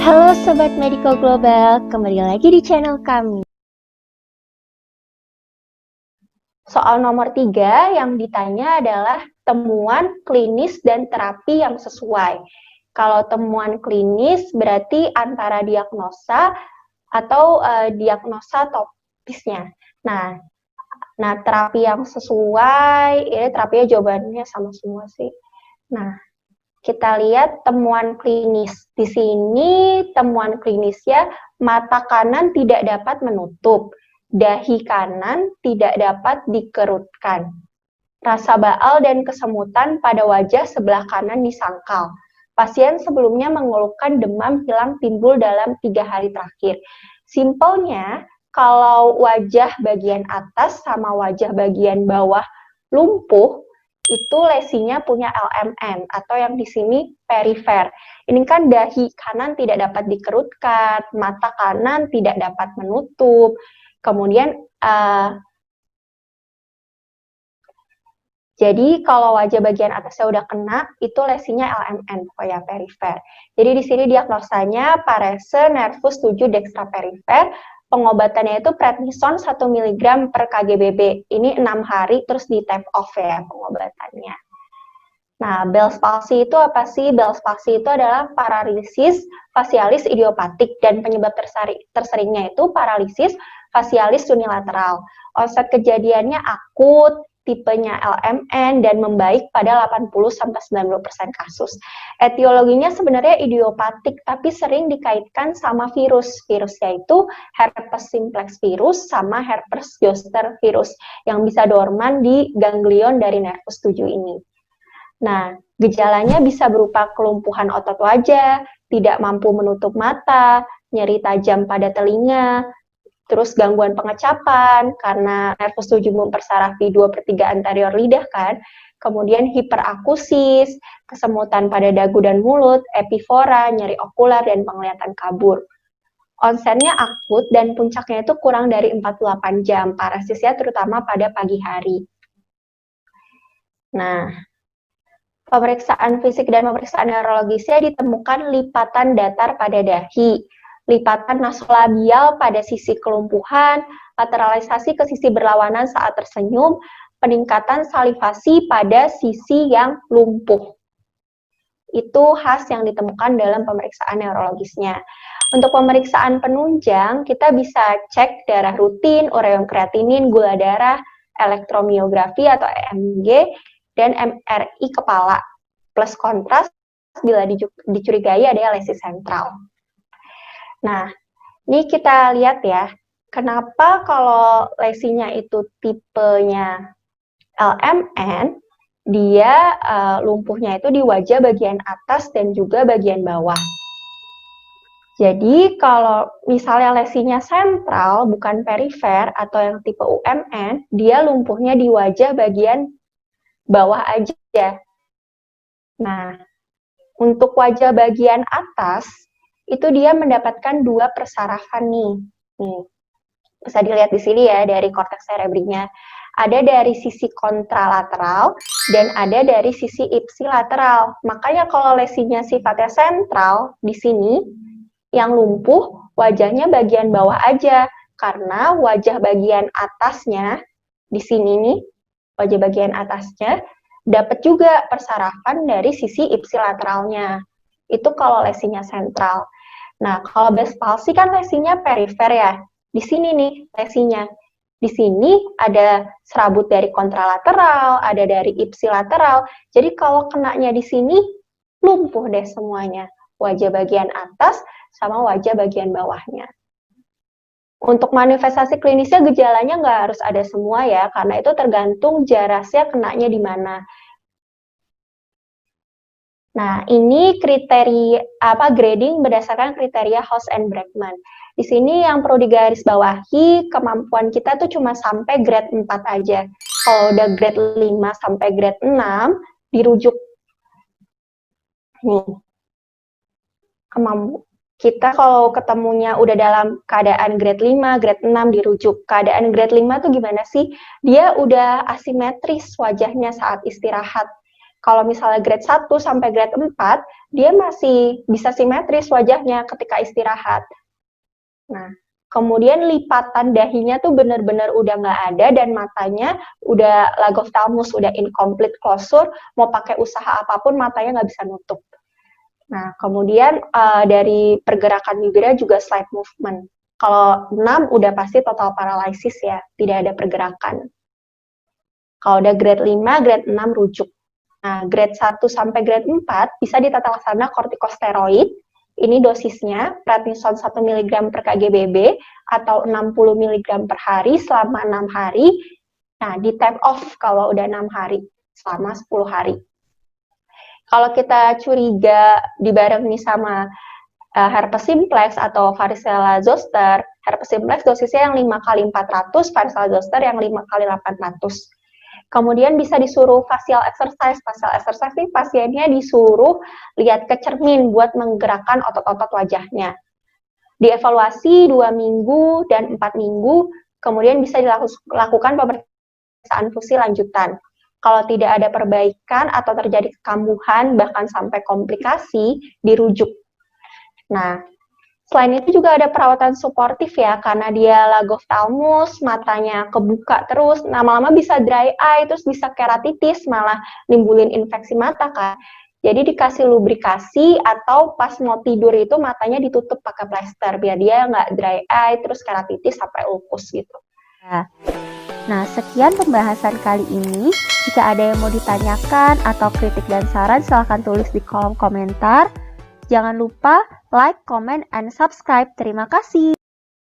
Halo Sobat Medical Global, kembali lagi di channel kami. Soal nomor 3 yang ditanya adalah temuan klinis dan terapi yang sesuai. Kalau temuan klinis berarti antara diagnosa atau diagnosa topisnya. Nah, terapi yang sesuai, ini terapinya jawabannya sama semua sih. Nah, kita lihat temuan klinis. Di sini temuan klinisnya mata kanan tidak dapat menutup, dahi kanan tidak dapat dikerutkan. Rasa baal dan kesemutan pada wajah sebelah kanan disangkal. Pasien sebelumnya mengeluhkan demam hilang timbul dalam 3 hari terakhir. Simpelnya, kalau wajah bagian atas sama wajah bagian bawah lumpuh, itu lesinya punya LMN atau yang di sini perifer. Ini kan dahi kanan tidak dapat dikerutkan, mata kanan tidak dapat menutup. Kemudian jadi kalau wajah bagian atasnya udah kena, itu lesinya LMN, pokoknya perifer. Jadi di sini diagnosanya parese nervus 7 dextraperifer. Pengobatannya itu prednison 1 mg per kgbb. Ini 6 hari terus di tap off ya pengobatannya. Nah, Bell's palsy itu apa sih? Bell's palsy itu adalah paralisis facialis idiopatik dan penyebab terseringnya itu paralisis facialis unilateral. Onset kejadiannya akut, tipenya LMN dan membaik pada 80-90% kasus. Etiologinya sebenarnya idiopatik tapi sering dikaitkan sama virus. Virusnya itu herpes simplex virus sama herpes zoster virus yang bisa dorman di ganglion dari nervus 7 ini. Nah, gejalanya bisa berupa kelumpuhan otot wajah, tidak mampu menutup mata, nyeri tajam pada telinga, terus gangguan pengecapan karena nervus 7 mempersarafi 2/3 anterior lidah kan, kemudian hiperakusis, kesemutan pada dagu dan mulut, epifora, nyeri okular, dan penglihatan kabur. Onsetnya akut dan puncaknya itu kurang dari 48 jam, parasisnya terutama pada pagi hari. Nah, pemeriksaan fisik dan pemeriksaan neurologisnya ditemukan lipatan datar pada dahi, lipatan nasolabial pada sisi kelumpuhan, lateralisasi ke sisi berlawanan saat tersenyum, peningkatan salivasi pada sisi yang lumpuh. Itu khas yang ditemukan dalam pemeriksaan neurologisnya. Untuk pemeriksaan penunjang, kita bisa cek darah rutin, ureum kreatinin, gula darah, elektromiografi atau EMG, dan MRI kepala, plus kontras bila dicurigai ada lesi sentral. Nah, ini kita lihat ya, kenapa kalau lesinya itu tipenya LMN, dia lumpuhnya itu di wajah bagian atas dan juga bagian bawah. Jadi kalau misalnya lesinya sentral, bukan perifer atau yang tipe UMN, dia lumpuhnya di wajah bagian bawah aja. Nah, untuk wajah bagian atas, itu dia mendapatkan 2 persarafan nih. Bisa dilihat di sini ya dari korteks cerebrinya. Ada dari sisi kontralateral dan ada dari sisi ipsilateral. Makanya kalau lesinya sifatnya sentral di sini, yang lumpuh wajahnya bagian bawah aja karena wajah bagian atasnya di sini nih, wajah bagian atasnya dapat juga persarafan dari sisi ipsilateralnya. Itu kalau lesinya sentral. Nah, kalau Bell's palsy kan lesinya perifer ya. Di sini nih lesinya. Di sini ada serabut dari kontralateral, ada dari ipsilateral. Jadi kalau kenanya di sini, lumpuh deh semuanya. Wajah bagian atas sama wajah bagian bawahnya. Untuk manifestasi klinisnya gejalanya nggak harus ada semua ya, karena itu tergantung jarasnya kenanya di mana. Nah, ini kriteria grading berdasarkan kriteria Haus and Bregman. Di sini yang perlu digarisbawahi, kemampuan kita tuh cuma sampai grade 4 aja. Kalau udah grade 5 sampai grade 6, dirujuk. Nih. Kita kalau ketemunya udah dalam keadaan grade 5, grade 6 dirujuk. Keadaan grade 5 tuh gimana sih? Dia udah asimetris wajahnya saat istirahat. Kalau misalnya grade 1 sampai grade 4, dia masih bisa simetris wajahnya ketika istirahat. Nah, kemudian lipatan dahinya tuh benar-benar udah nggak ada dan matanya udah lagophthalmus, udah incomplete closure, mau pakai usaha apapun matanya nggak bisa nutup. Nah, kemudian dari pergerakan bibirnya juga slight movement. Kalau 6 udah pasti total paralysis ya, tidak ada pergerakan. Kalau udah grade 5, grade 6 rujuk. Nah, grade 1 sampai grade 4 bisa ditata laksana kortikosteroid. Ini dosisnya prednison 1 mg per kgbb atau 60 mg per hari selama 6 hari. Nah, di time off kalau udah 6 hari, selama 10 hari. Kalau kita curiga dibarengi sama herpes simplex atau varicella zoster, herpes simplex dosisnya yang 5 kali 400, varicella zoster yang 5 kali 800. Kemudian bisa disuruh facial exercise. Facial exercise ini pasiennya disuruh lihat ke cermin buat menggerakkan otot-otot wajahnya. Dievaluasi 2 minggu dan 4 minggu, kemudian bisa dilakukan pemeriksaan fusi lanjutan. Kalau tidak ada perbaikan atau terjadi kekambuhan, bahkan sampai komplikasi, dirujuk. Nah, selain itu juga ada perawatan suportif ya, karena dia lagophthalmus, matanya kebuka terus, lama-lama bisa dry eye, terus bisa keratitis, malah nimbulin infeksi mata kan. Jadi dikasih lubrikasi atau pas mau tidur itu matanya ditutup pakai plester, biar dia nggak dry eye, terus keratitis sampai ulkus gitu. Nah, sekian pembahasan kali ini. Jika ada yang mau ditanyakan atau kritik dan saran, silahkan tulis di kolom komentar. Jangan lupa like, comment, and subscribe. Terima kasih.